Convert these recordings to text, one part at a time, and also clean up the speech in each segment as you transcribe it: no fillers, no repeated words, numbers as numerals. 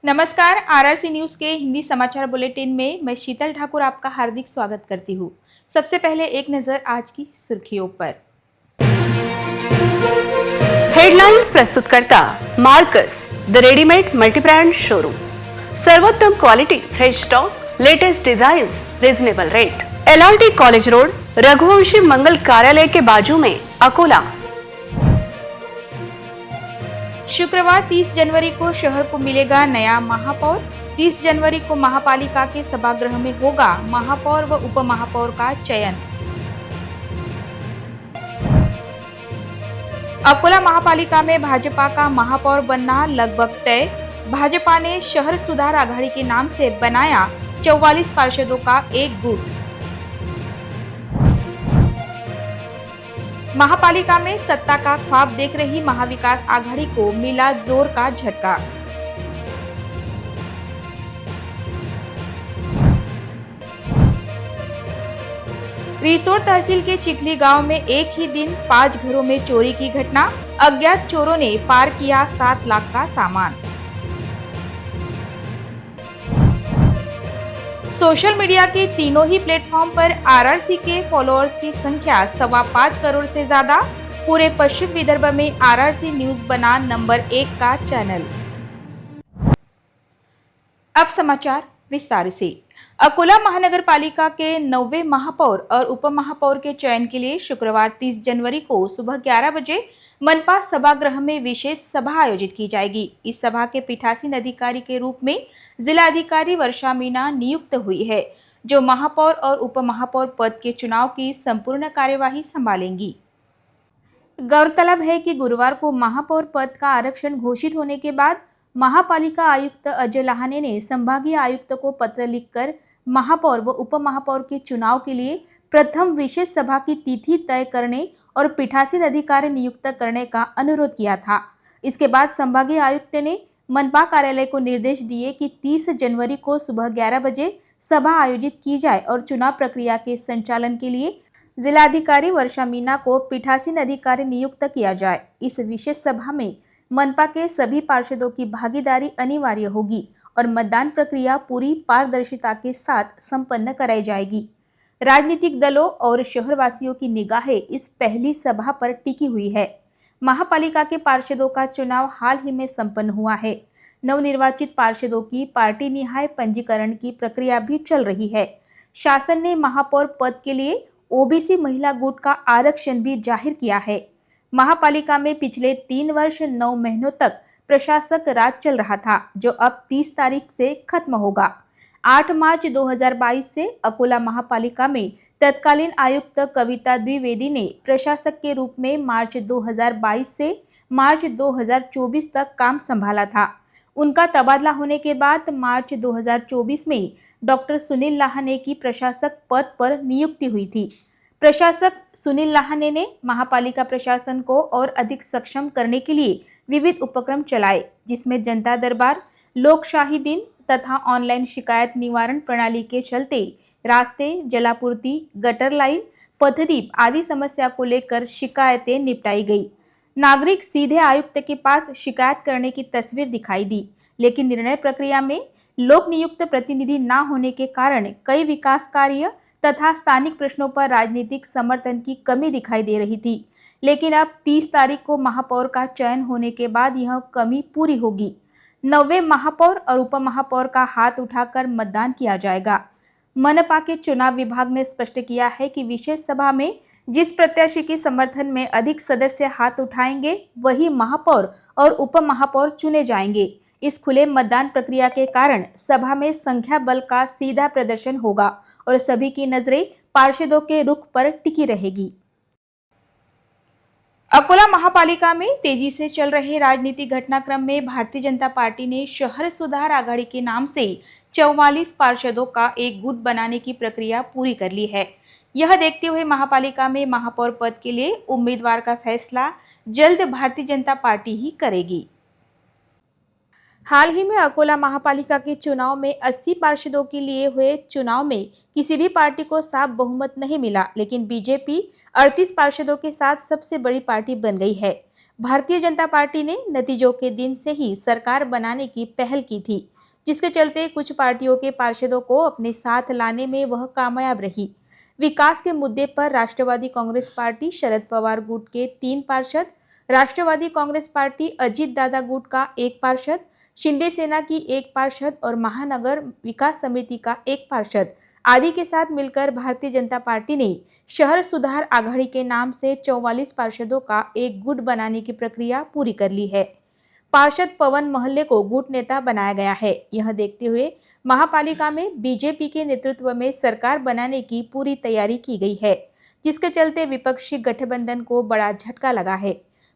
नमस्कार। RRC news के हिंदी समाचार बुलेटिन में मैं शीतल ठाकुर आपका हार्दिक स्वागत करती हूँ। सबसे पहले एक नजर आज की सुर्खियों पर। हेडलाइंस प्रस्तुत करता Marcus the readymade multibrand showroom. सर्वोत्तम quality, fresh stock, latest designs, reasonable rate. LRT college road, Raghuvanshi मंगल कार्यालय के बाजू में, अकोला। शुक्रवार 30 जनवरी को शहर को मिलेगा नया महापौर। 30 जनवरी को महापालिका के सभागृह में होगा महापौर व उपमहापौर का चयन। अकोला महापालिका में भाजपा का महापौर बनना लगभग तय। भाजपा ने शहर सुधार आघाड़ी के नाम से बनाया 44 पार्षदों का एक गुट। महापालिका में सत्ता का ख्वाब देख रही महाविकास आघाड़ी को मिला जोर का झटका। रिसोड तहसील के चिखली गांव में एक ही दिन 5 घरों में चोरी की घटना। अज्ञात चोरों ने पार किया 7 लाख का सामान। सोशल मीडिया के तीनों ही प्लेटफॉर्म पर आरआरसी के फॉलोअर्स की संख्या 5.25 करोड़ से ज्यादा। पूरे पश्चिम विदर्भ में आरआरसी न्यूज बना नंबर 1 का चैनल। अब समाचार विस्तार से। अकोला महानगर पालिका के 9वें महापौर और उपमहापौर के चयन के लिए शुक्रवार 30 जनवरी को सुबह 11 बजे मनपा सभागृह में विशेष सभा आयोजित की जाएगी। इस सभा के पीठासीन अधिकारी के रूप में जिलाधिकारी वर्षा मीणा नियुक्त हुई है, जो महापौर और उपमहापौर पद के चुनाव की संपूर्ण कार्यवाही संभालेंगी। गौरतलब है कि गुरुवार को महापौर पद का आरक्षण घोषित होने के बाद महापालिका आयुक्त अजय लाहाने ने संभागीय आयुक्त को पत्र लिखकर महापौर व उपमहापौर के चुनाव के लिए प्रथम विशेष सभा की तिथि तय करने और पीठासीन अधिकारी नियुक्त करने का अनुरोध किया था। इसके बाद संभागीय आयुक्त ने मनपा कार्यालय को निर्देश दिए कि 30 जनवरी को सुबह 11 बजे सभा आयोजित की जाए और चुनाव प्रक्रिया के संचालन के लिए जिलाधिकारी वर्षा मीणा को पीठासीन अधिकारी नियुक्त किया जाए। इस विशेष सभा में मनपा के सभी पार्षदों की भागीदारी अनिवार्य होगी और मतदान प्रक्रिया पूरी पारदर्शिता के साथ संपन्न कराई जाएगी। राजनीतिक दलों और शहरवासियों की निगाहें इस पहली सभा पर टिकी हुई है। महापालिका के पार्षदों का चुनाव हाल ही में संपन्न हुआ है। नवनिर्वाचित पार्षदों की पार्टी निहाय पंजीकरण की प्रक्रिया भी चल रही है। शासन ने महापौर पद के लिए ओबीसी महिला गुट का आरक्षण भी जाहिर किया है। महापालिका में पिछले 3 वर्ष 9 महीनों तक प्रशासक राज चल रहा था, जो अब 30 तारीख से खत्म होगा। 8 मार्च 2022 से अकोला महापालिका में तत्कालीन आयुक्त कविता द्विवेदी ने प्रशासक के रूप में मार्च 2022 से मार्च 2024 तक काम संभाला था। उनका तबादला होने के बाद मार्च 2024 में डॉक्टर सुनील लाहाने की प्रशासक पद पर नियुक्ति हुई थी। प्रशासक सुनील लाहाने ने महापालिका प्रशासन को और अधिक सक्षम करने के लिए विविध उपक्रम चलाए, जिसमें जनता दरबार, लोकशाही दिन तथा ऑनलाइन शिकायत निवारण प्रणाली के चलते रास्ते, जलापूर्ति, गटर लाइन, पथदीप आदि समस्या को लेकर शिकायतें निपटाई गई। नागरिक सीधे आयुक्त के पास शिकायत करने की तस्वीर दिखाई दी, लेकिन निर्णय प्रक्रिया में लोक नियुक्त प्रतिनिधि न होने के कारण कई विकास कार्य तथा स्थानिक प्रश्नों पर राजनीतिक समर्थन की कमी दिखाई दे रही थी। लेकिन अब 30 तारीख को महापौर का चयन होने के बाद यह कमी पूरी होगी। 9वें महापौर और उपमहापौर का हाथ उठाकर मतदान किया जाएगा। मनपा के चुनाव विभाग ने स्पष्ट किया है कि विशेष सभा में जिस प्रत्याशी के समर्थन में अधिक सदस्य हाथ उठाएंगे, वही महापौर और उपमहापौर चुने जाएंगे। इस खुले मतदान प्रक्रिया के कारण सभा में संख्या बल का सीधा प्रदर्शन होगा और सभी की नजरें पार्षदों के रुख पर टिकी रहेगी। अकोला महापालिका में तेजी से चल रहे राजनीतिक घटनाक्रम में भारतीय जनता पार्टी ने शहर सुधार आघाड़ी के नाम से 44 पार्षदों का एक गुट बनाने की प्रक्रिया पूरी कर ली है। यह देखते हुए महापालिका में महापौर पद के लिए उम्मीदवार का फैसला जल्द भारतीय जनता पार्टी ही करेगी। हाल ही में अकोला महापालिका के चुनाव में 80 पार्षदों के लिए हुए चुनाव में किसी भी पार्टी को साफ बहुमत नहीं मिला, लेकिन बीजेपी 38 पार्षदों के साथ सबसे बड़ी पार्टी बन गई है। भारतीय जनता पार्टी ने नतीजों के दिन से ही सरकार बनाने की पहल की थी। जिसके चलते कुछ पार्टियों के पार्षदों को अपने साथ लाने में वह कामयाब रही। विकास के मुद्दे पर राष्ट्रवादी कांग्रेस पार्टी शरद पवार गुट के 3 पार्षद, राष्ट्रवादी कांग्रेस पार्टी अजीत दादा गुट का 1 पार्षद, शिंदे सेना की 1 पार्षद और महानगर विकास समिति का 1 पार्षद आदि के साथ मिलकर भारतीय जनता पार्टी ने शहर सुधार आघाड़ी के नाम से 44 पार्षदों का एक गुट बनाने की प्रक्रिया पूरी कर ली है। पार्षद पवन महल्ले को गुट नेता बनाया गया है। यह देखते हुए महापालिका में बीजेपी के नेतृत्व में सरकार बनाने की पूरी तैयारी की गई है, जिसके चलते विपक्षी गठबंधन को बड़ा झटका लगा है।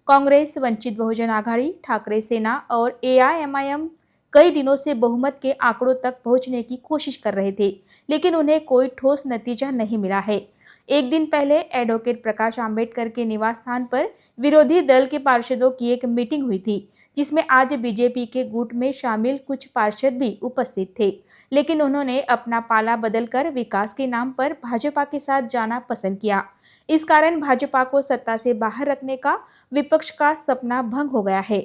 कांग्रेस, वंचित बहुजन आघाड़ी, ठाकरे सेना और एआईएमआईएम कई दिनों से बहुमत के आंकड़ों तक पहुंचने की कोशिश कर रहे थे, लेकिन उन्हें कोई ठोस नतीजा नहीं मिला है। एक दिन पहले एडवोकेट प्रकाश आंबेडकर के निवास स्थान पर विरोधी दल के पार्षदों की एक मीटिंग हुई थी, जिसमें आज बीजेपी के गुट में शामिल कुछ पार्षद भी उपस्थित थे, लेकिन उन्होंने अपना पाला बदलकर विकास के नाम पर भाजपा के साथ जाना पसंद किया। इस कारण भाजपा को सत्ता से बाहर रखने का विपक्ष का सपना भंग हो गया है।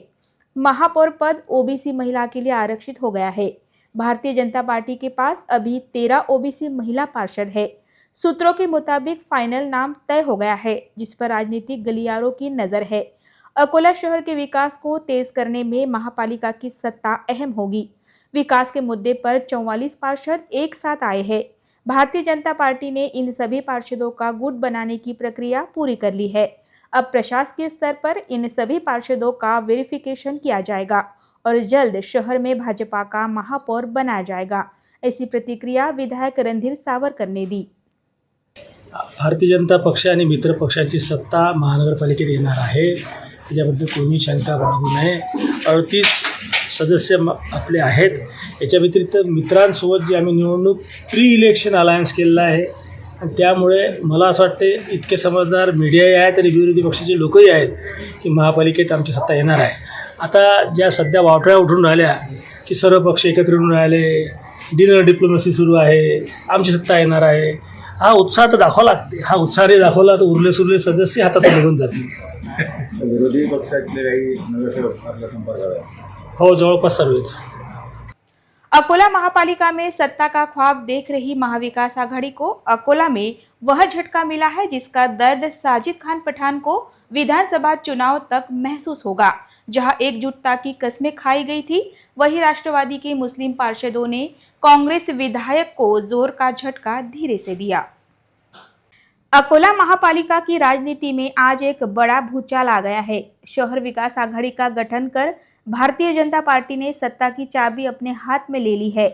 महापौर पद ओबीसी महिला के लिए आरक्षित हो गया है। भारतीय जनता पार्टी के पास अभी 13 ओबीसी महिला पार्षद है। सूत्रों के मुताबिक फाइनल नाम तय हो गया है, जिस पर राजनीतिक गलियारों की नजर है। अकोला शहर के विकास को तेज करने में महापालिका की सत्ता अहम होगी। विकास के मुद्दे पर 44 पार्षद एक साथ आए हैं। भारतीय जनता पार्टी ने इन सभी पार्षदों का गुट बनाने की प्रक्रिया पूरी कर ली है। अब प्रशासकीय स्तर पर इन सभी पार्षदों का वेरिफिकेशन किया जाएगा और जल्द शहर में भाजपा का महापौर बनाया जाएगा। ऐसी प्रतिक्रिया विधायक रणधीर सावरकर ने दी। भारतीय जनता पक्ष आणि मित्र पक्षाची सत्ता महानगरपालिकेत येणार आहे, त्याच्याबद्दल कोणी शंका बाळगू नये। 38 सदस्य आपले आहेत। याच्या व्यतिरिक्त मित्रांसोबत जे आम्ही निवडणूक प्री इलेक्शन अलायन्स केलेला आहे आणि त्यामुळे मला असं वाटते इतके समजदार मीडियाही आहेत आणि विरोधी पक्षाचे लोकही आहेत की महापालिकेत आमची सत्ता येणार आहे। आता ज्या सध्या वावट्या उठून राहिल्या की सर्व पक्ष एकत्र येऊन राहिले, डिनर डिप्लोमसी सुरू आहे, आमची सत्ता येणार आहे, हा उत्साह तर दाखवा लागते। हा उत्साह नाही दाखवला तर उरले सुरले सदस्य हातात निघून जातील। विरोधी पक्षातले काही नगरसेवक आपल्या संपर्कात आहेत? हो, जवळपास सर्वच। अकोला महापालिका में सत्ता का ख्वाब देख रही महाविकास आघाड़ी को अकोला में वह झटका मिला है जिसका दर्द साजिद खान पठान को विधानसभा चुनाव तक महसूस होगा। जहां एकजुटता की कस्में खाई गई थी, वही राष्ट्रवादी के मुस्लिम पार्षदों ने कांग्रेस विधायक को जोर का झटका धीरे से दिया। अकोला महापालिका की राजनीति में आज एक बड़ा भूचाल आ गया है। शहर विकास आघाड़ी का गठन कर भारतीय जनता पार्टी ने सत्ता की चाबी अपने हाथ में ले ली है।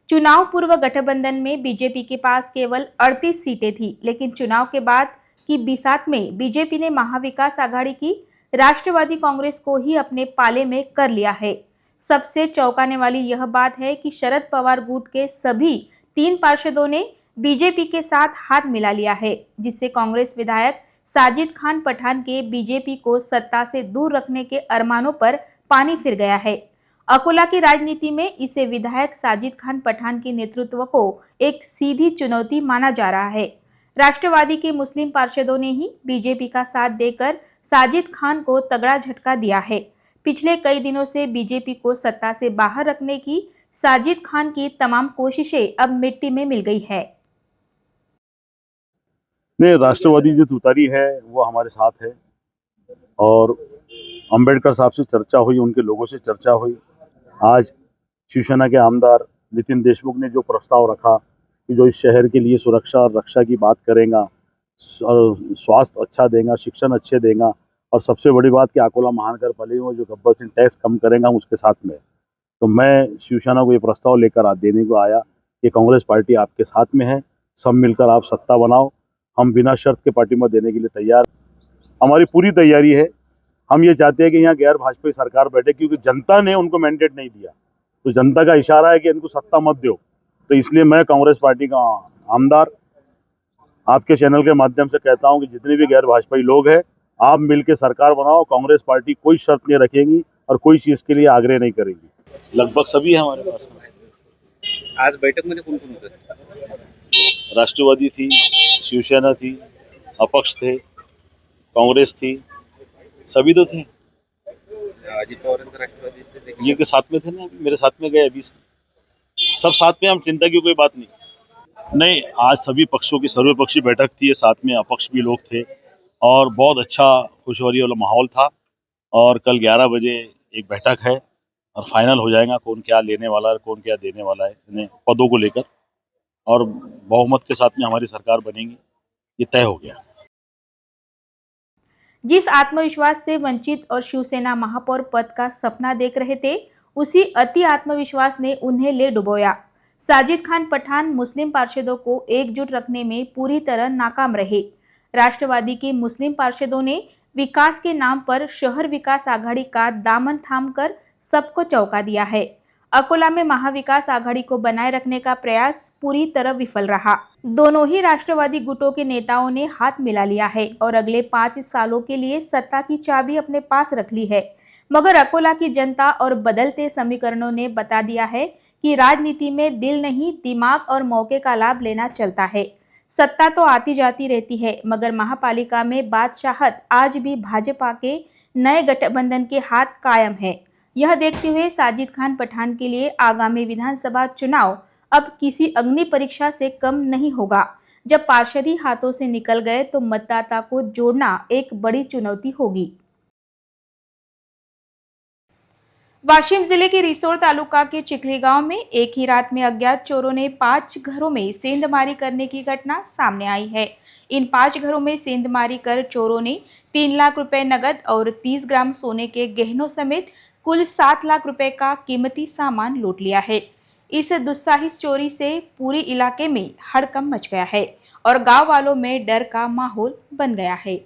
चुनाव पूर्व गठबंधन में बीजेपी के पास केवल 38 सीटें थी, लेकिन चुनाव के बाद की बिसात में बीजेपी ने महाविकास आघाड़ी की राष्ट्रवादी कांग्रेस को ही अपने पाले में कर लिया है। सबसे चौंकाने वाली यह बात है कि शरद पवार गुट के सभी 3 पार्षदों ने बीजेपी के साथ हाथ मिला लिया है, जिससे कांग्रेस विधायक साजिद खान पठान के बीजेपी को सत्ता से दूर रखने के अरमानों पर पानी फिर गया है। अकोला की राजनीति में इसे विधायक साजिद खान पठान के नेतृत्व को एक सीधी चुनौती माना जा रहा है। राष्ट्रवादी के मुस्लिम पार्षदों ने ही बीजेपी का साथ देकर साजिद खान को तगड़ा झटका दिया है। पिछले कई दिनों से बीजेपी को सत्ता से बाहर रखने की साजिद खान की तमाम कोशिशें अब मिट्टी में मिल गई है। नहीं, राष्ट्रवादी जो तुतारी है वो हमारे साथ है और अंबेडकर साहब से चर्चा हुई, उनके लोगों से चर्चा हुई। आज शिवसेना के आमदार नितिन देशमुख ने जो प्रस्ताव रखा कि जो इस शहर के लिए सुरक्षा और रक्षा की बात करेगा, स्वास्थ्य अच्छा देगा, शिक्षण अच्छे देगा और सबसे बड़ी बात कि अकोला महानगर पालिका में जो गब्बर सिंह टैक्स कम करेगा उसके साथ में। तो मैं शिवसेना को ये प्रस्ताव लेकर आज देने को आया कि कांग्रेस पार्टी आपके साथ में है, सब मिलकर आप सत्ता बनाओ। हम बिना शर्त के पार्टी में देने के लिए तैयार, हमारी पूरी तैयारी है। हम ये चाहते हैं कि यहाँ गैर भाजपाई सरकार बैठे, क्योंकि जनता ने उनको मैंडेट नहीं दिया, तो जनता का इशारा है कि इनको सत्ता मत दो। तो इसलिए मैं कांग्रेस पार्टी का आमदार आपके चैनल के माध्यम से कहता हूं कि जितने भी गैर भाजपाई लोग हैं, आप मिलकर सरकार बनाओ। कांग्रेस पार्टी कोई शर्त नहीं रखेगी और कोई चीज़ के लिए आग्रह नहीं करेगी। लगभग सभी है हमारे पास में। आज बैठक में कौन कौन होते? राष्ट्रवादी थी, शिवसेना थी, अपक्ष थे, कांग्रेस थी, सभी तो थे। अजित पवार राष्ट्रवादी ये के साथ में थे ना, मेरे साथ में गए अभी से। सब साथ में, हम चिंता की कोई बात नहीं। आज सभी पक्षों की सर्वपक्षीय बैठक थी, साथ में अपक्ष भी लोग थे और बहुत अच्छा खुशहाली वाला माहौल था। और कल 11 बजे एक बैठक है और फाइनल हो जाएगा कौन क्या लेने वाला है, कौन क्या देने वाला है इन्हें पदों को लेकर, और बहुमत के साथ में हमारी सरकार बनेगी, ये तय हो गया। जिस आत्मविश्वास से वंचित और शिवसेना महापौर पद का सपना देख रहे थे, उसी अति आत्मविश्वास ने उन्हें ले डुबोया। साजिद खान पठान मुस्लिम पार्षदों को एकजुट रखने में पूरी तरह नाकाम रहे। राष्ट्रवादी के मुस्लिम पार्षदों ने विकास के नाम पर शहर विकास आघाड़ी का दामन थामकर सबको चौंका दिया है। अकोला में महाविकास आघाड़ी को बनाए रखने का प्रयास पूरी तरह विफल रहा। दोनों ही राष्ट्रवादी गुटों के नेताओं ने हाथ मिला लिया है और अगले 5 सालों के लिए सत्ता की चाबी अपने पास रख ली है। मगर अकोला की जनता और बदलते समीकरणों ने बता दिया है कि राजनीति में दिल नहीं, दिमाग और मौके का लाभ लेना चलता है। सत्ता तो आती जाती रहती है, मगर महापालिका में बादशाहत आज भी भाजपा के नए गठबंधन के हाथ कायम है। यह देखते हुए साजिद खान पठान के लिए आगामी विधानसभा चुनाव अब किसी अग्नि परीक्षा से कम नहीं होगा। जब पार्षद ही हाथों से निकल गए तो मतदाता को जोड़ना एक बड़ी चुनौती होगी। वाशिम जिले के रिसोड तालुका के चिखली गांव में एक ही रात में अज्ञात चोरों ने 5 घरों में सेंधमारी करने की घटना सामने आई है। इन 5 घरों में सेंधमारी कर चोरों ने 3 लाख रुपए नगद और 30 ग्राम सोने के गहनों समेत कुल 7 लाख रुपए का कीमती सामान लूट लिया है। इस दुस्साहस चोरी से पूरे इलाके में हड़कंप मच गया है और गांव वालों में डर का माहौल बन गया है।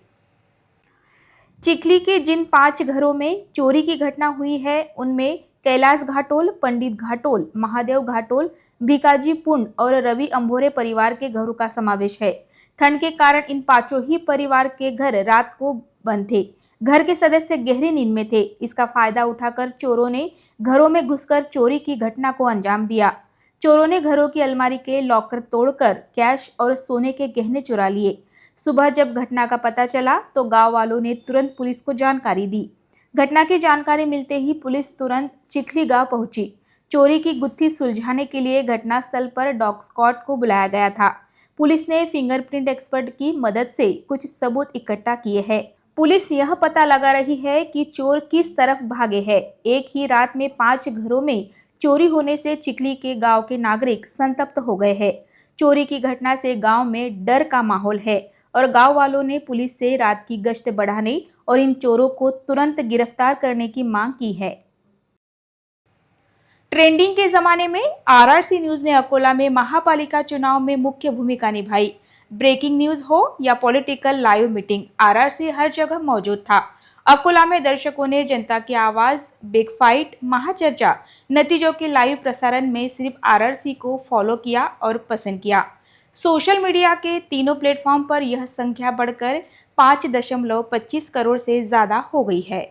चिखली के जिन 5 घरों में चोरी की घटना हुई है, उनमें कैलाश घाटोल, पंडित घाटोल, महादेव घाटोल, भिकाजी पुंड और रवि अंभोरे परिवार के घरों का समावेश है। ठंड के कारण इन 5 ही परिवार के घर रात को बंद थे। घर के सदस्य गहरी नींद में थे। इसका फायदा उठाकर चोरों ने घरों में घुसकर चोरी की घटना को अंजाम दिया। चोरों ने घरों की अलमारी के लॉकर तोड़कर कैश और सोने के गहने चुरा लिए। सुबह जब घटना का पता चला तो गांव वालों ने तुरंत पुलिस को जानकारी दी। घटना की जानकारी मिलते ही पुलिस तुरंत चिखली गांव पहुंची। चोरी की गुत्थी सुलझाने के लिए घटनास्थल पर डॉग स्क्वाड को बुलाया गया था। पुलिस ने फिंगरप्रिंट एक्सपर्ट की मदद से कुछ सबूत इकट्ठा किए हैं। पुलिस यह पता लगा रही है कि चोर किस तरफ भागे हैं। एक ही रात में 5 घरों में चोरी होने से चिखली के गांव के नागरिक संतप्त हो गए हैं। चोरी की घटना से गांव में डर का माहौल है और गांव वालों ने पुलिस से रात की गश्त बढ़ाने और इन चोरों को तुरंत गिरफ्तार करने की मांग की है। ट्रेंडिंग के जमाने में आरआरसी न्यूज ने अकोला में महापालिका चुनाव में मुख्य भूमिका निभाई। ब्रेकिंग न्यूज हो या पॉलिटिकल लाइव मीटिंग, आरआरसी हर जगह मौजूद था। अकोला में दर्शकों ने जनता की आवाज, बिग फाइट, महाचर्चा, नतीजों के लाइव प्रसारण में सिर्फ आरआरसी को फॉलो किया और पसंद किया। सोशल मीडिया के तीनों प्लेटफॉर्म पर यह संख्या बढ़कर 5.25 करोड़ से ज्यादा हो गई है।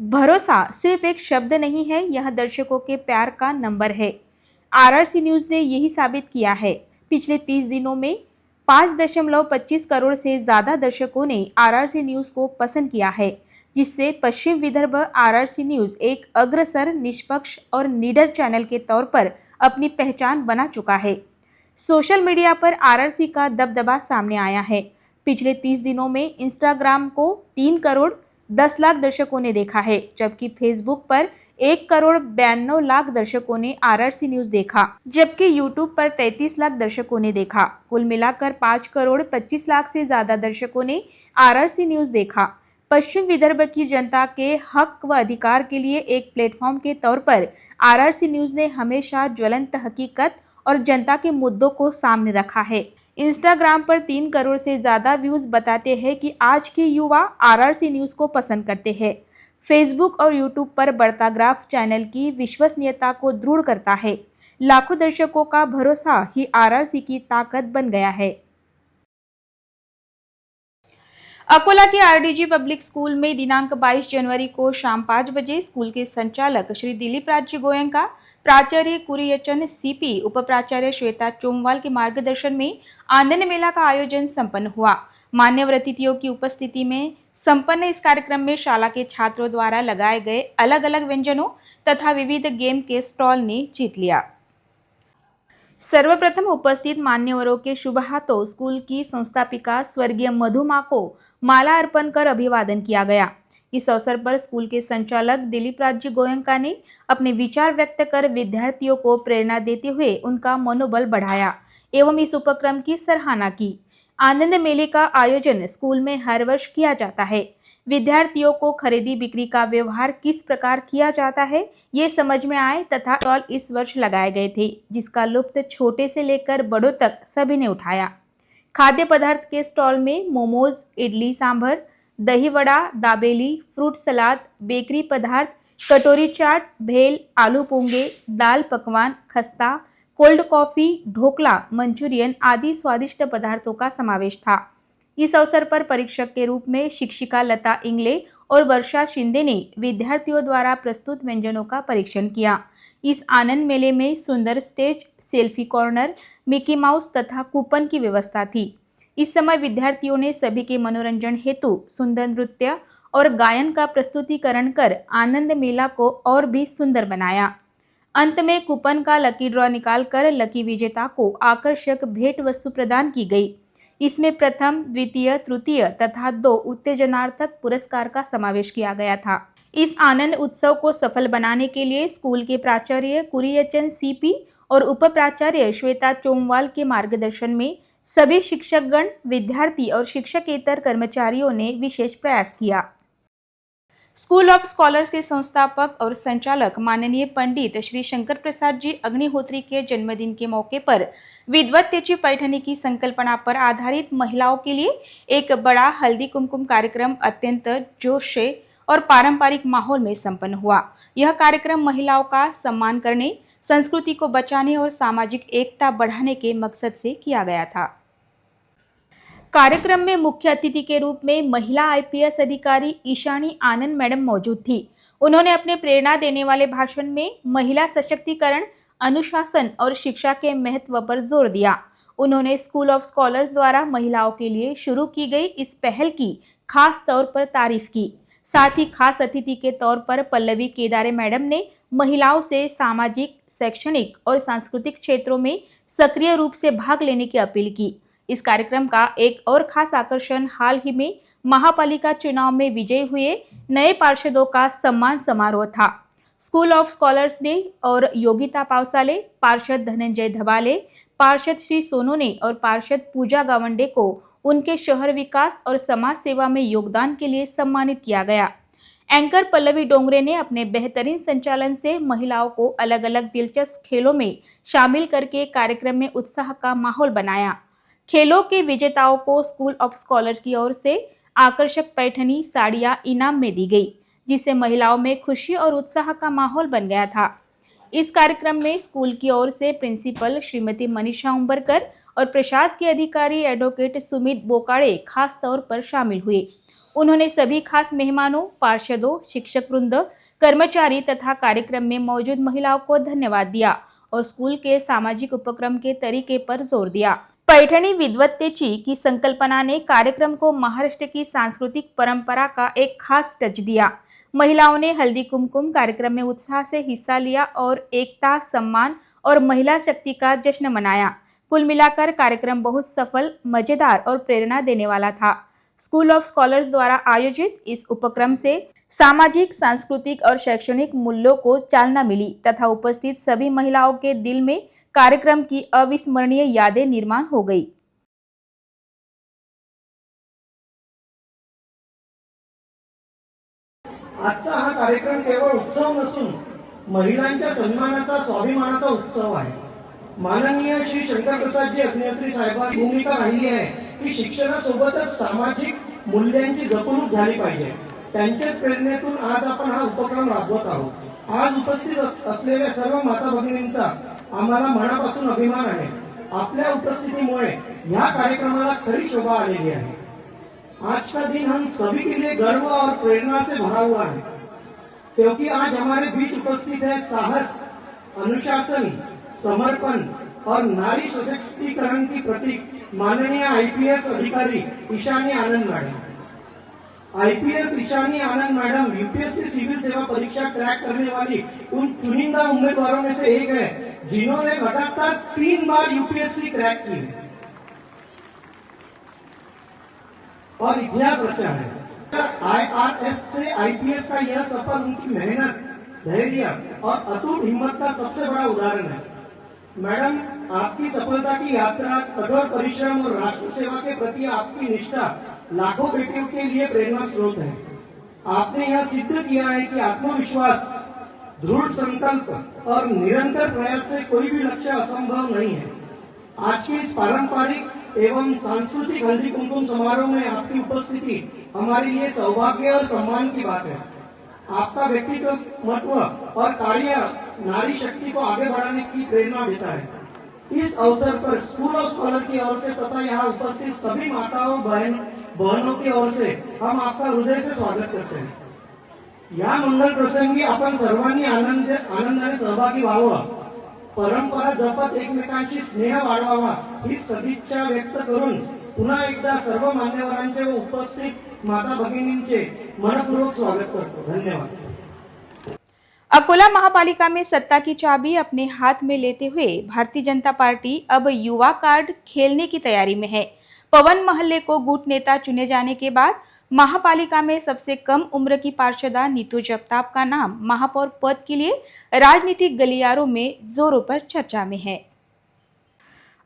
भरोसा सिर्फ एक शब्द नहीं है, यह दर्शकों के प्यार का नंबर है। आरआरसी न्यूज ने यही साबित किया है। पिछले 30 दिनों में 5.25 करोड़ से ज्यादा दर्शकों ने आरआरसी न्यूज को पसंद किया है, जिससे पश्चिम विदर्भ आरआरसी न्यूज एक अग्रसर, निष्पक्ष और निडर चैनल के तौर पर अपनी पहचान बना चुका है। सोशल मीडिया पर आरआरसी का दबदबा सामने आया है। पिछले 30 दिनों में इंस्टाग्राम को 3 करोड़ 10 लाख दर्शकों ने देखा है, जबकि फेसबुक पर 1 करोड़ 92 लाख दर्शकों ने आरआरसी न्यूज देखा, जबकि यूट्यूब पर 33 लाख दर्शकों ने देखा। कुल मिलाकर 5 करोड़ 25 लाख से ज्यादा दर्शकों ने आरआरसी न्यूज देखा। पश्चिम विदर्भ की जनता के हक व अधिकार के लिए एक प्लेटफॉर्म के तौर पर आरआरसी न्यूज ने हमेशा ज्वलंत हकीकत और जनता के मुद्दों को सामने रखा है। इंस्टाग्राम पर 3 करोड़ से ज़्यादा व्यूज़ बताते हैं कि आज के युवा आरआरसी न्यूज़ को पसंद करते हैं। फेसबुक और यूट्यूब पर बढ़ता ग्राफ चैनल की विश्वसनीयता को दृढ़ करता है। लाखों दर्शकों का भरोसा ही आरआरसी की ताकत बन गया है। अकोला के आरडीजी पब्लिक स्कूल में दिनांक 22 जनवरी को शाम 5 बजे स्कूल के संचालक श्री दिलीप राज गोयंका, प्राचार्य कुरियचन सीपी, उप प्राचार्य श्वेता चोमवाल के मार्गदर्शन में आनंद मेला का आयोजन संपन्न हुआ। मान्यवर अतिथियों की उपस्थिति में संपन्न इस कार्यक्रम में शाला के छात्रों द्वारा लगाए गए अलग अलग व्यंजनों तथा विविध गेम के स्टॉल ने जीत लिया। सर्वप्रथम उपस्थित मान्यवरों के शुभ हाथों स्कूल की संस्थापिका स्वर्गीय मधुमा को माला अर्पण कर अभिवादन किया गया। इस अवसर पर स्कूल के संचालक दिलीप राज गोयंका ने अपने विचार व्यक्त कर विद्यार्थियों को प्रेरणा देते हुए उनका मनोबल बढ़ाया एवं इस उपक्रम की सराहना की। आनंद मेले का आयोजन स्कूल में हर वर्ष किया जाता है। विद्यार्थियों को खरीदी बिक्री का व्यवहार किस प्रकार किया जाता है ये समझ में आए तथा स्टॉल इस वर्ष लगाए गए थे, जिसका लुत्फ छोटे से लेकर बड़ों तक सभी ने उठाया। खाद्य पदार्थ के स्टॉल में मोमोज, इडली सांभर, दही vada, dabeli, fruit salad, bakery पदार्थ, कटोरी चाट, भेल, आलू पोंगे, दाल पकवान, खस्ता, कोल्ड कॉफी, ढोकला, मंचूरियन आदि स्वादिष्ट पदार्थों का समावेश था। इस अवसर पर परीक्षक के रूप में शिक्षिका लता इंगले और वर्षा शिंदे ने विद्यार्थियों द्वारा प्रस्तुत व्यंजनों का परीक्षण किया। इस आनंद मेले में सुंदर stage, selfie corner, Mickey mouse तथा कूपन की व्यवस्था थी। इस समय विद्यार्थियों ने सभी के मनोरंजन हेतु सुंदर नृत्य और गायन का प्रस्तुतिकरण कर आनंद मेला को और भी सुंदर बनाया। अंत में कूपन का लकी ड्रॉ निकालकर लकी विजेता को आकर्षक भेंट वस्तु प्रदान की गई। इसमें प्रथम, द्वितीय, तृतीय तथा 2 उत्तेजनार्थक पुरस्कार का समावेश किया गया था। इस आनंद उत्सव को सफल बनाने के लिए स्कूल के प्राचार्य कुरियचंद सीपी और उप प्राचार्य श्वेता चोमवाल के मार्गदर्शन में सभी शिक्षकगण, विद्यार्थी और शिक्षकेतर कर्मचारियों ने विशेष प्रयास किया। स्कूल ऑफ स्कॉलर्स के संस्थापक और संचालक माननीय पंडित श्री शंकर प्रसाद जी अग्निहोत्री के जन्मदिन के मौके पर विद्वत्तेची पैठणी की संकल्पना पर आधारित महिलाओं के लिए एक बड़ा हल्दी कुमकुम कार्यक्रम अत्यंत जोश से और पारंपरिक माहौल में संपन्न हुआ। यह कार्यक्रम महिलाओं का सम्मान करने, संस्कृति को बचाने और सामाजिक एकता बढ़ाने के मकसद से किया गया था। कार्यक्रम में मुख्य अतिथि के रूप में महिला आईपीएस अधिकारी ईशानी आनंद मैडम मौजूद थी। उन्होंने अपने प्रेरणा देने वाले भाषण में महिला सशक्तिकरण, अनुशासन और शिक्षा के महत्व पर जोर दिया। उन्होंने स्कूल ऑफ स्कॉलर्स द्वारा महिलाओं के लिए शुरू की गई इस पहल की खास तौर पर तारीफ की। साथ ही खास अतिथि के तौर पर पल्लवी केदारे मैडम ने महिलाओं से सामाजिक, शैक्षणिक और सांस्कृतिक क्षेत्रों में सक्रिय रूप से भाग लेने की अपील की। इस कार्यक्रम का एक और खास आकर्षण हाल ही में महापालिका चुनाव में विजयी हुए नए पार्षदों का सम्मान समारोह था। स्कूल ऑफ स्कॉलर्स ने और योगिता पावसाले, पार्षद धनंजय धबाले, पार्षद श्री सोनोने और पार्षद पूजा गावंडे को उनके शहर विकास और समाज सेवा में योगदान के लिए सम्मानित किया गया। एंकर पल्लवी डोंगरे ने अपने बेहतरीन संचालन से महिलाओं को अलग अलग दिलचस्प खेलों में शामिल करके कार्यक्रम में उत्साह का माहौल बनाया। खेलों के विजेताओं को स्कूल ऑफ स्कॉलर्स की ओर से आकर्षक पैठनी, साड़ियां इनाम में दी गई, जिससे महिलाओं में खुशी और उत्साह का माहौल बन गया था। इस कार्यक्रम में स्कूल की ओर से प्रिंसिपल श्रीमती मनीषा उम्बरकर और प्रशासकीय अधिकारी एडवोकेट सुमित बोकाड़े खास तौर पर शामिल हुए। उन्होंने सभी खास मेहमानों, पार्षदों, शिक्षक वृंद, कर्मचारी तथा कार्यक्रम में मौजूद महिलाओं को धन्यवाद दिया और स्कूल के सामाजिक उपक्रम के तरीके पर जोर दिया। पैठणी विद्वत्तेची की संकल्पना ने कार्यक्रम को महाराष्ट्र की सांस्कृतिक परंपरा का एक खास टच दिया। महिलाओं ने हल्दी कुमकुम कार्यक्रम में उत्साह से हिस्सा लिया और एकता, सम्मान और महिला शक्ति का जश्न मनाया। कुल मिलाकर कार्यक्रम बहुत सफल, मजेदार और प्रेरणा देने वाला था। स्कूल ऑफ स्कॉलर्स द्वारा आयोजित इस उपक्रम से सामाजिक, सांस्कृतिक और शैक्षणिक मूल्यों को चालना मिली तथा उपस्थित सभी महिलाओं के दिल में कार्यक्रम की अविस्मरणीय यादें निर्माण हो गई। आजचा हा कार्यक्रम केवळ उत्सव नसून महिलांच्या सन्मानाचा, स्वाभिमानाचा उत्सव आहे। माननीय श्री शंकर प्रसादजी अग्निहोत्री साहेबांची भूमिका राहिली आहे की शिक्षणासोबतच सामाजिक मूल्यांची जपणूक झाली पाहिजे। त्यांच्याच प्रेरणेतून आज आपण हा उपक्रम राबवत आहोत। आज उपस्थित असलेल्या सर्व माता भगिनींचा आम्हाला मनापासून अभिमान आहे। आपल्या उपस्थितीमुळे या कार्यक्रमाला खरी शोभा आलेली आहे। आज का दिन हम सभी के लिए गर्व और प्रेरणा से भरा हुआ है, क्योंकि आज हमारे बीच उपस्थित है साहस, अनुशासन, समर्पण और नारी सशक्तिकरण की प्रतीक माननीय IPS अधिकारी ईशानी आनंद मैडम। IPS ईशानी आनंद मैडम UPSC सिविल सेवा परीक्षा क्रैक करने वाली उन चुनिंदा उम्मीदवारों में से एक है जिन्होंने लगातार 3 बार UPSC क्रैक की है और इतिहास रचा है। IRS से IPS का यह सफर उनकी मेहनत, धैर्य और अटूट हिम्मत का सबसे बड़ा उदाहरण है। मैडम, आपकी सफलता की यात्रा, कठोर परिश्रम और राष्ट्र सेवा के प्रति आपकी निष्ठा लाखों बेटियों के लिए प्रेरणा स्रोत है। आपने यह सिद्ध किया है कि आत्मविश्वास, दृढ़ संकल्प और निरंतर प्रयास से कोई भी लक्ष्य असंभव नहीं है। आज के इस पारंपरिक एवं सांस्कृतिक हल्दी कुमकुम समारोह में आपकी उपस्थिति हमारे लिए सौभाग्य और सम्मान की बात है। आपका व्यक्तित्व, महत्व और कार्य नारी शक्ति को आगे बढ़ाने की प्रेरणा देता है। इस अवसर पर स्कूल ऑफ स्कॉलर की ओर से तथा यहाँ उपस्थित सभी माताओं बहनों की ओर से हम आपका हृदय से स्वागत करते हैं। या मंगल प्रसंगी आपण सर्वांनी आनंदाने सहभागी व्हावं, परंपरा जपत एकमेकांशी स्नेह वाढवावा ही सदिच्छा व्यक्त करून पुन्हा एकदा सर्व मान्यवरांचे व उपस्थित माता भगिनींचे मनपूर्वक स्वागत करतो। धन्यवाद। अकोला महापालिका में सत्ता की चाबी अपने हाथ में लेते हुए भारतीय जनता पार्टी अब युवा कार्ड खेलने की तैयारी में है। पवन महल्ले को गुट नेता चुने जाने के बाद महापालिका में सबसे कम उम्र की पार्षदा नीतू जगताप का नाम महापौर पद के लिए राजनीतिक गलियारों में जोरों पर चर्चा में है।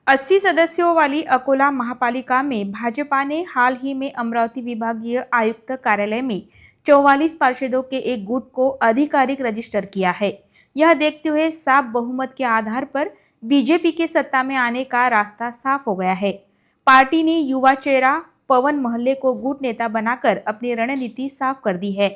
80 सदस्यों वाली अकोला महापालिका में भाजपा ने हाल ही में अमरावती विभागीय आयुक्त कार्यालय में 44 पार्षदों के एक गुट को आधिकारिक रजिस्टर किया है। यह देखते हुए साफ बहुमत के आधार पर बीजेपी के सत्ता में आने का रास्ता साफ हो गया है। पार्टी ने युवा चेहरा पवन महल्ले को गुट नेता बनाकर अपनी रणनीति साफ कर दी है।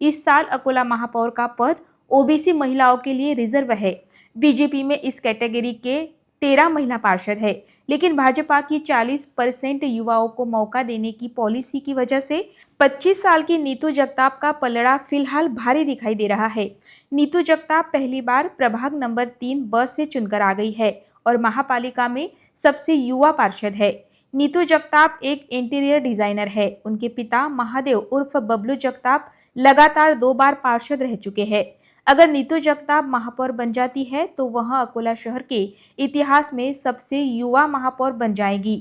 इस साल अकोला महापौर का पद ओबीसी महिलाओं के लिए रिजर्व है। बीजेपी में इस कैटेगरी के 13 महिला पार्षद है, लेकिन भाजपा की 40% युवाओं को मौका देने की पॉलिसी की वजह से 25 साल की नीतू जगताप का पलड़ा फिलहाल भारी दिखाई दे रहा है। नीतू जगताप पहली बार प्रभाग नंबर 3 बस से चुनकर आ गई है और महापालिका में सबसे युवा पार्षद है। नीतू जगताप एक इंटीरियर डिजाइनर है। उनके पिता महादेव उर्फ बबलू जगताप लगातार 2 बार पार्षद रह चुके हैं। अगर नीतू जगताप महापौर बन जाती है तो वह अकोला शहर के इतिहास में सबसे युवा महापौर बन जाएगी।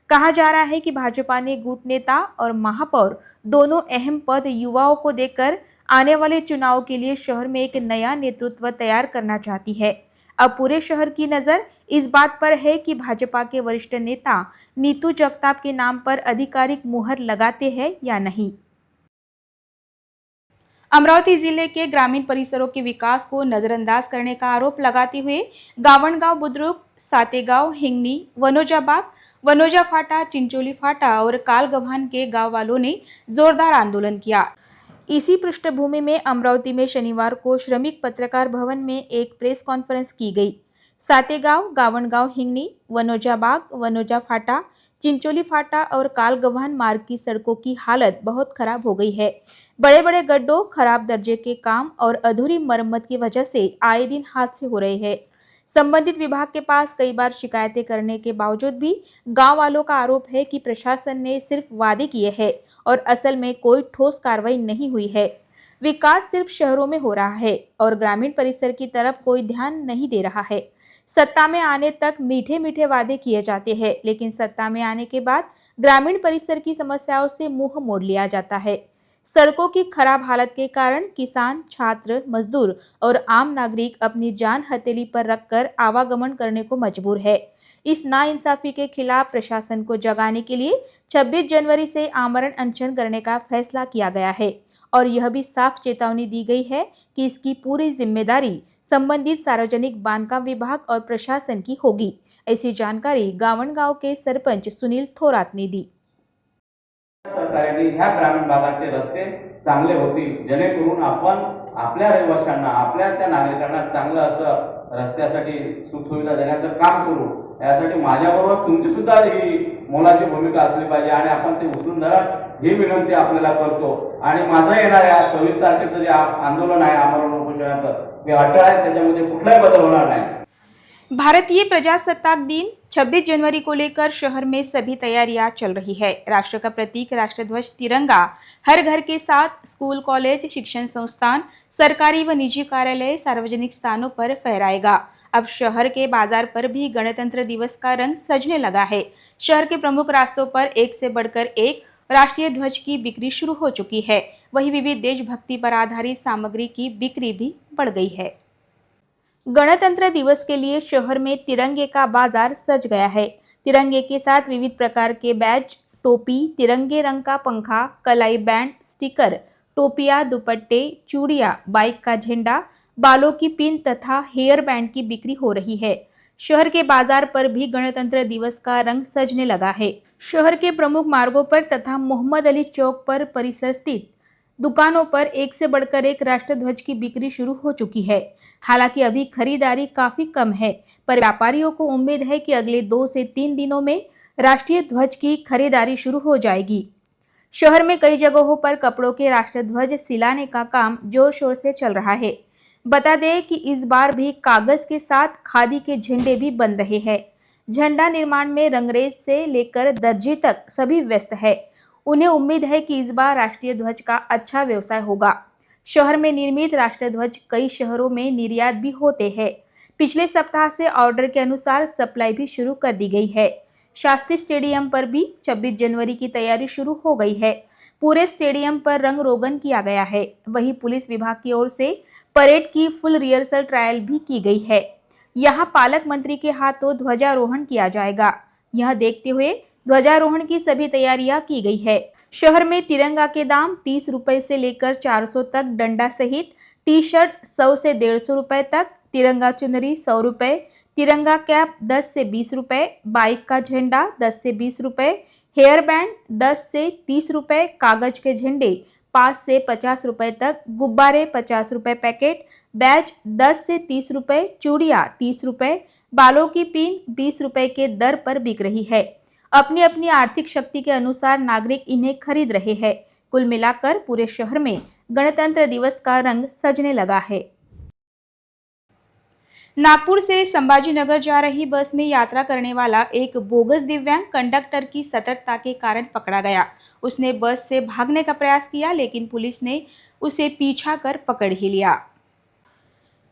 कहा जा रहा है कि भाजपा ने गुट नेता और महापौर दोनों अहम पद युवाओं को देकर आने वाले चुनाव के लिए शहर में एक नया नेतृत्व तैयार करना चाहती है। अब पूरे शहर की नज़र इस बात पर है कि भाजपा के वरिष्ठ नेता नीतू जगताप के नाम पर आधिकारिक मुहर लगाते हैं या नहीं। अमरावती जिले के ग्रामीण परिसरों के विकास को नजरअंदाज करने का आरोप लगाते हुए गावणगांव बुद्रुक, सातेगांव, हिंगनी, वनोजाबाग, वनोजा फाटा, चिंचोली फाटा और कालगव्हान के गांव वालों ने जोरदार आंदोलन किया। इसी पृष्ठभूमि में अमरावती में शनिवार को श्रमिक पत्रकार भवन में एक प्रेस कॉन्फ्रेंस की गई। सातेगांव, गावणगांव, हिंगनी, वनोजाबाग, वनोजा फाटा, चिंचोली फाटा और कालगव्हान मार्ग की सड़कों की हालत बहुत खराब हो गई है। बड़े बड़े गड्ढों, खराब दर्जे के काम और अधूरी मरम्मत की वजह से आए दिन हादसे हो रहे हैं। संबंधित विभाग के पास कई बार शिकायतें करने के बावजूद भी गांव वालों का आरोप है कि प्रशासन ने सिर्फ वादे किए हैं और असल में कोई ठोस कार्रवाई नहीं हुई है। विकास सिर्फ शहरों में हो रहा है और ग्रामीण परिसर की तरफ कोई ध्यान नहीं दे रहा है। सत्ता में आने तक मीठे मीठे वादे किए जाते हैं, लेकिन सत्ता में आने के बाद ग्रामीण परिसर की समस्याओं से मुंह मोड़ लिया जाता है। सड़कों की खराब हालत के कारण किसान, छात्र, मजदूर और आम नागरिक अपनी जान हथेली पर रखकर आवागमन करने को मजबूर है। इस नाइंसाफी के खिलाफ प्रशासन को जगाने के लिए 26 जनवरी से आमरण अनशन करने का फैसला किया गया है और यह भी साफ चेतावनी दी गई है कि इसकी पूरी जिम्मेदारी संबंधित सार्वजनिक बांधकाम विभाग और प्रशासन की होगी। ऐसी जानकारी गावणगांव के सरपंच सुनील थोरात ने दी। सरकारने ह्या ग्रामीण भागाचे रस्ते चांगले होतील, जेणेकरून आपण आपल्या रहिवाशांना, आपल्या त्या नागरिकांना चांगलं असं रस्त्यासाठी सुखसुविधा देण्याचं काम करू। यासाठी माझ्याबरोबर तुमची सुद्धा ही मोलाची भूमिका असली पाहिजे आणि आपण ते उचलून धरा ही विनंती आपल्याला करतो। आणि माझं येणाऱ्या 26 तारखेचं जे आंदोलन आहे आमरण उपोषणाचं, हे अटळ आहे, त्याच्यामध्ये कुठलाही बदल होणार नाही। भारतीय प्रजासत्ताक दिन 26 जनवरी को लेकर शहर में सभी तैयारियां चल रही है। राष्ट्र का प्रतीक राष्ट्रध्वज तिरंगा हर घर के साथ स्कूल, कॉलेज, शिक्षण संस्थान, सरकारी व निजी कार्यालय, सार्वजनिक स्थानों पर फहराएगा। अब शहर के बाजार पर भी गणतंत्र दिवस का रंग सजने लगा है। शहर के प्रमुख रास्तों पर एक से बढ़कर एक राष्ट्रीय ध्वज की बिक्री शुरू हो चुकी है। वहीं विविध देशभक्ति पर आधारित सामग्री की बिक्री भी बढ़ गई है। गणतंत्र दिवस के लिए शहर में तिरंगे का बाजार सज गया है। तिरंगे के साथ विविध प्रकार के बैज, टोपी, तिरंगे रंग का पंखा, कलाई बैंड, स्टिकर, टोपियां, दुपट्टे, चूड़ियां, बाइक का झंडा, बालों की पिन तथा हेयर बैंड की बिक्री हो रही है। शहर के बाजार पर भी गणतंत्र दिवस का रंग सजने लगा है। शहर के प्रमुख मार्गों पर तथा मोहम्मद अली चौक पर परिसर स्थित दुकानों पर एक से बढ़कर एक राष्ट्रध्वज की बिक्री शुरू हो चुकी है। हालांकि अभी खरीदारी काफी कम है, पर व्यापारियों को उम्मीद है कि अगले 2 से 3 दिनों में राष्ट्रीय ध्वज की खरीदारी शुरू हो जाएगी। शहर में कई जगहों पर कपड़ों के राष्ट्रध्वज सिलाने का काम जोर शोर से चल रहा है। बता दें कि इस बार भी कागज के साथ खादी के झंडे भी बन रहे हैं। झंडा निर्माण में रंगरेज से लेकर दर्जी तक सभी व्यस्त है। उन्हें उम्मीद है कि इस बार राष्ट्रीय ध्वज का अच्छा व्यवसाय होगा। शहर में निर्मित राष्ट्रध्वज कई शहरों में निर्यात भी होते हैं। पिछले सप्ताह से ऑर्डर के अनुसार सप्लाई भी शुरू कर दी गई है। शास्त्री स्टेडियम पर भी 26 जनवरी की तैयारी शुरू हो गई है। पूरे स्टेडियम पर रंग रोगन किया गया है। वहीं पुलिस विभाग की ओर से परेड की फुल रिहर्सल ट्रायल भी की गई है। यहां पालक मंत्री के हाथों ध्वजारोहण किया जाएगा। यह देखते हुए ध्वजारोहण की सभी तैयारियां की गई है। शहर में तिरंगा के दाम 30 रुपए से लेकर 400 तक, डंडा सहित टी शर्ट 100 से 150 रुपए तक, तिरंगा चुनरी 100 रुपए, तिरंगा कैप 10 से 20 रुपए, बाइक का झंडा 10 से 20 रुपए, हेयर बैंड 10 से 30 रुपए, कागज के झंडे 5 से 50 रुपए तक, गुब्बारे 50 रुपए पैकेट, बैज 10 से 30 रुपए, चूड़ियां 30 रुपए, बालों की पिन 20 रुपए के दर पर बिक रही है। अपनी अपनी आर्थिक शक्ति के अनुसार नागरिक इन्हें खरीद रहे हैं। कुल मिलाकर पूरे शहर में गणतंत्र दिवस का रंग सजने लगा है। नागपुर से संभाजीनगर जा रही बस में यात्रा करने वाला एक बोगस दिव्यांग कंडक्टर की सतर्कता के कारण पकड़ा गया। उसने बस से भागने का प्रयास किया, लेकिन पुलिस ने उसे पीछा कर पकड़ ही लिया।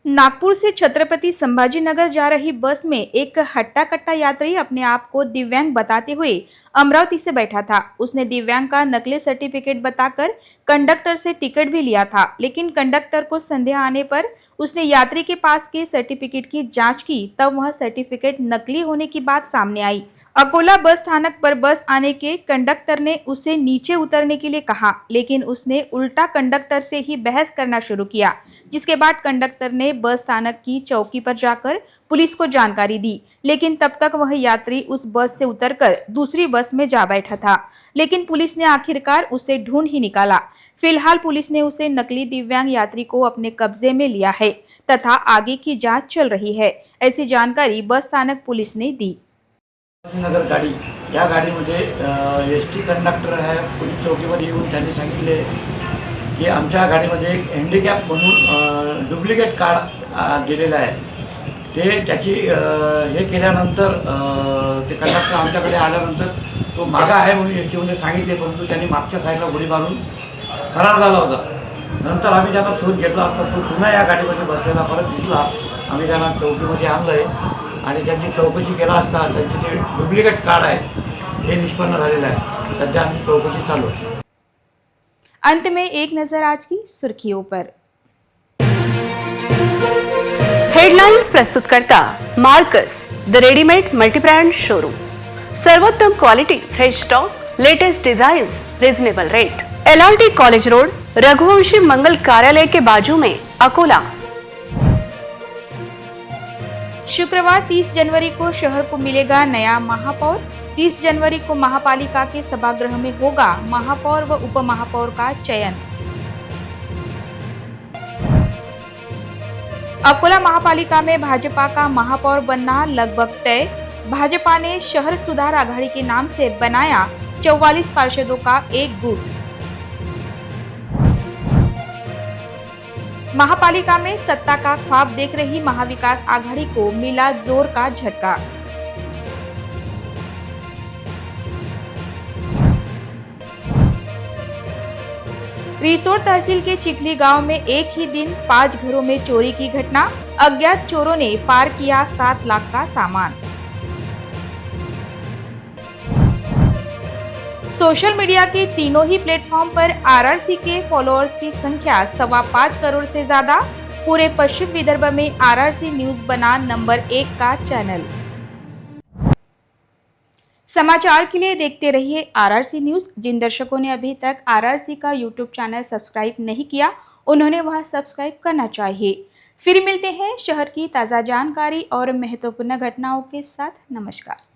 नागपुर से छत्रपति संभाजीनगर जा रही बस में एक हट्टा कट्टा यात्री अपने आप को दिव्यांग बताते हुए अमरावती से बैठा था। उसने दिव्यांग का नकली सर्टिफिकेट बताकर कंडक्टर से टिकट भी लिया था, लेकिन कंडक्टर को संदेह आने पर उसने यात्री के पास के सर्टिफिकेट की जांच की, तब वह सर्टिफिकेट नकली होने की बात सामने आई। अकोला बस स्थानक पर बस आने के कंडक्टर ने उसे नीचे उतरने के लिए कहा, लेकिन उसने उल्टा कंडक्टर से ही बहस करना शुरू किया, जिसके बाद कंडक्टर ने बस स्थानक की चौकी पर जाकर पुलिस को जानकारी दी। लेकिन तब तक वह यात्री उस बस से उतरकर दूसरी बस में जा बैठा था, लेकिन पुलिस ने आखिरकार उसे ढूंढ ही निकाला। फिलहाल पुलिस ने उसे नकली दिव्यांग यात्री को अपने कब्जे में लिया है तथा आगे की जाँच चल रही है। ऐसी जानकारी बस स्थानक पुलिस ने दी। नगर गाडी या गाडीमध्ये एस टी कंडक्टर आहे, पोलीस चौकीमध्ये येऊन त्यांनी सांगितले की आमच्या गाडीमध्ये एक हँडिकॅप म्हणून डुप्लिकेट कार्ड गेलेलं आहे। ते त्याची हे केल्यानंतर ते कंडक्टर आमच्याकडे आल्यानंतर तो मागा आहे म्हणून एस टीमध्ये सांगितले, परंतु त्यांनी मागच्या साईडला गोळी मारून फरार झाला होता। नंतर आम्ही त्यांना शोध घेतला असता तो पुन्हा या गाडीमध्ये बसलेला परत दिसला। आम्ही त्यांना चौकीमध्ये आणलंय आणि त्यांची चौकशी केला असता त्यांचे जे डुप्लिकेट कार्ड आहे हे निष्पन्न झालेलं आहे। सध्या आमची चौकशी चालू आहे। अंत में एक नजर आज की सुर्खियों पर। हेडलाइंस प्रस्तुत करता Marcus the readymade multibrand showroom. सर्वोत्तम quality, fresh stock, latest designs, reasonable rate. LRT college road, Raghuvanshi मंगल कार्यालय के बाजू में, अकोला। शुक्रवार 30 जनवरी को शहर को मिलेगा नया महापौर। 30 जनवरी को महापालिका के सभागृह में होगा महापौर व उपमहापौर का चयन। अकोला महापालिका में भाजपा का महापौर बनना लगभग तय। भाजपा ने शहर सुधार आघाड़ी के नाम से बनाया 44 पार्षदों का एक गुट। महापालिका में सत्ता का ख्वाब देख रही महाविकास आघाड़ी को मिला जोर का झटका। रिसोड तहसील के चिखली गांव में एक ही दिन 5 घरों में चोरी की घटना। अज्ञात चोरों ने पार किया 7 लाख का सामान। सोशल मीडिया के तीनों ही प्लेटफॉर्म पर आरआरसी के फॉलोअर्स की संख्या 5.25 करोड़ से ज्यादा। पूरे पश्चिम विदर्भ में आरआरसी न्यूज बना नंबर 1 का चैनल। समाचार के लिए देखते रहिए आरआरसी न्यूज। जिन दर्शकों ने अभी तक आरआरसी का यूट्यूब चैनल सब्सक्राइब नहीं किया, उन्होंने वह सब्सक्राइब करना चाहिए। फिर मिलते हैं शहर की ताज़ा जानकारी और महत्वपूर्ण घटनाओं के साथ। नमस्कार।